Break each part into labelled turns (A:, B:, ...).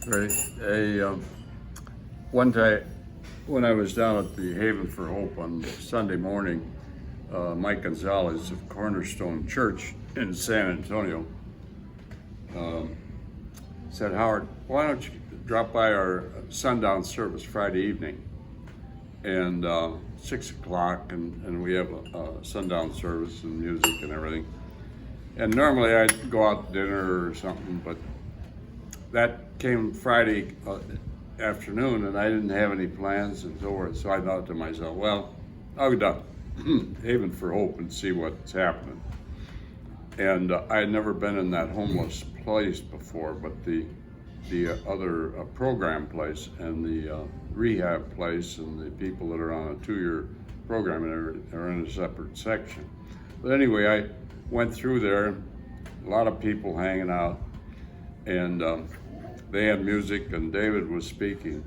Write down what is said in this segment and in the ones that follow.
A: Right. One time when I was down at the Haven for Hope on Sunday morning, Mike Gonzalez of Cornerstone Church in San Antonio said, Howard, why don't you drop by our sundown service Friday evening? And 6 o'clock, and we have a sundown service and music and everything. And normally I'd go out to dinner or something, but that came Friday afternoon, and I didn't have any plans and so forth. So I thought to myself, well, I'll go down Haven for Hope and see what's happening. And I had never been in that homeless place before, but the other program place and the rehab place and the people that are on a 2-year program are in a separate section. But anyway, I went through there, a lot of people hanging out, and they had music and David was speaking.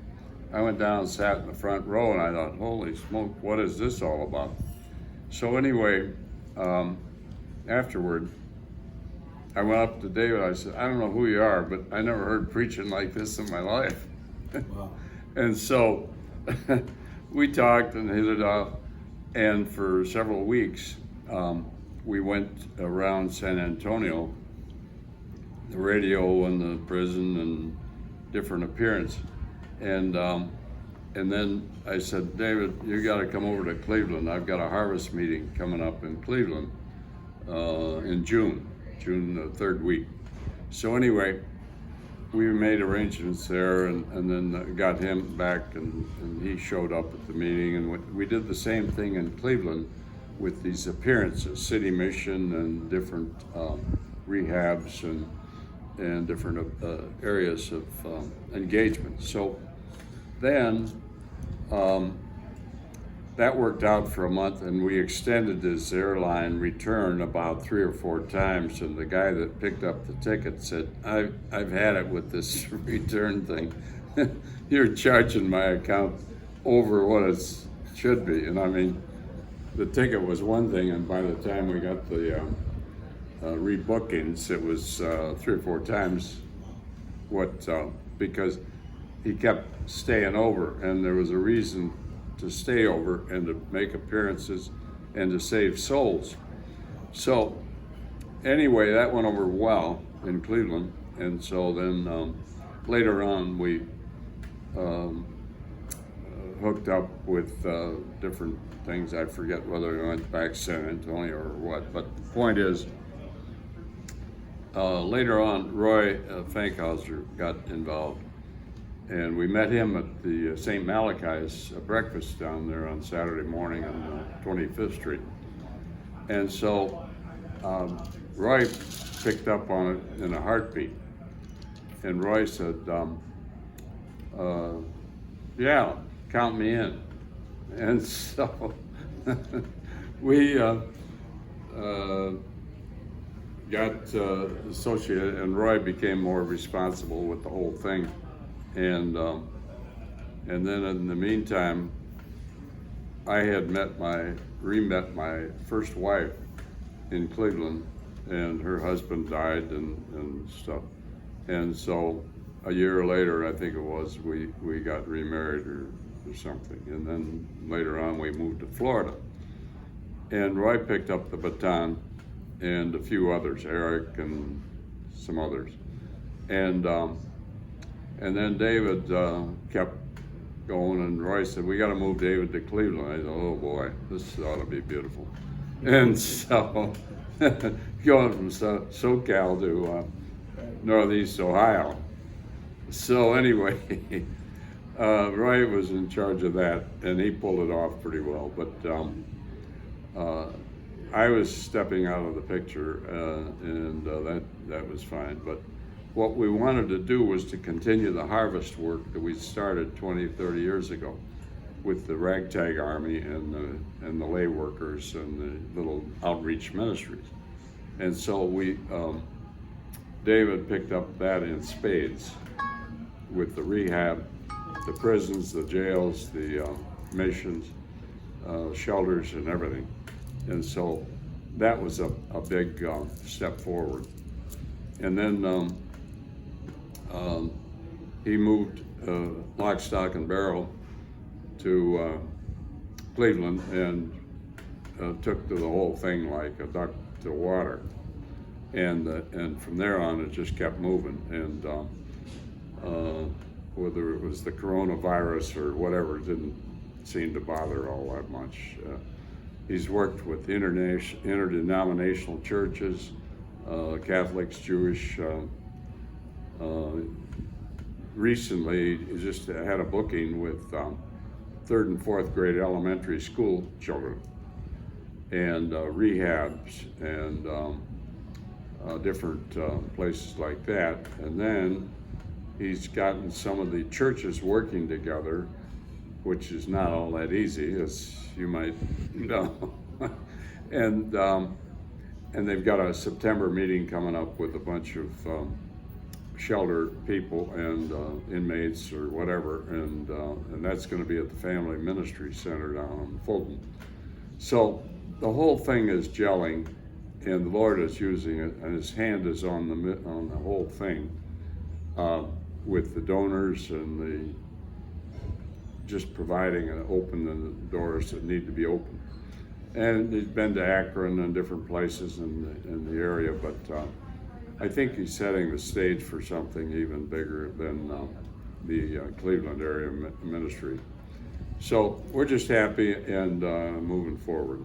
A: I went down and sat in the front row, and I thought, holy smoke, what is this all about? So anyway, afterward, I went up to David. I said, I don't know who you are, but I never heard preaching like this in my life.
B: Wow.
A: And so we talked and hit it off. And for several weeks, we went around San Antonio, the radio and the prison and different appearances. And then I said, David, you got to come over to Cleveland. I've got a harvest meeting coming up in Cleveland in June the third week. So anyway, we made arrangements there, and then got him back, and he showed up at the meeting, and we did the same thing in Cleveland with these appearances, City Mission and different rehabs and different areas of engagement. So then that worked out for a month, and we extended this airline return about 3 or 4 times, and the guy that picked up the ticket said, I've had it with this return thing. You're charging my account over what it should be. And I mean, the ticket was one thing, and by the time we got the rebookings, it was 3 or 4 times what, because he kept staying over, and there was a reason to stay over and to make appearances and to save souls. So anyway, that went over well in Cleveland, and so then later on we hooked up with different things. I forget whether we went back to San Antonio or what, but the point is, later on, Roy Fankhauser got involved, and we met him at the St. Malachi's breakfast down there on Saturday morning on 25th Street. And so Roy picked up on it in a heartbeat. And Roy said, yeah, count me in. And so we got associated, and Roy became more responsible with the whole thing. And then in the meantime, I had re-met my first wife in Cleveland, and her husband died and stuff. And so a year later, I think it was, we got remarried or something. And then later on, we moved to Florida. And Roy picked up the baton, and a few others, Eric and some others. And then David kept going, and Roy said, we got to move David to Cleveland. I said, oh boy, this ought to be beautiful. And so going from SoCal to Northeast Ohio. So anyway, Roy was in charge of that, and he pulled it off pretty well. But I was stepping out of the picture, and that was fine. But what we wanted to do was to continue the harvest work that we started 20, 30 years ago with the Ragtag Army and the lay workers and the little outreach ministries. And so David picked up that in spades with the rehab, the prisons, the jails, the missions, shelters, and everything. And so that was a big step forward. And then he moved lock, stock, and barrel to Cleveland and took to the whole thing like a duck to water. And from there on, it just kept moving. And whether it was the coronavirus or whatever, it didn't seem to bother all that much. He's worked with interdenominational churches, Catholics, Jewish. Recently, he just had a booking with third and fourth grade elementary school children and rehabs and different places like that. And then he's gotten some of the churches working together, which is not all that easy, as you might know. And they've got a September meeting coming up with a bunch of shelter people and inmates or whatever, and that's going to be at the Family Ministry Center down in Fulton. So the whole thing is gelling, and the Lord is using it, and His hand is on the whole thing with the donors and the just providing and opening the doors that need to be opened. And he's been to Akron and different places in the area, but I think he's setting the stage for something even bigger than the Cleveland area ministry. So we're just happy and moving forward.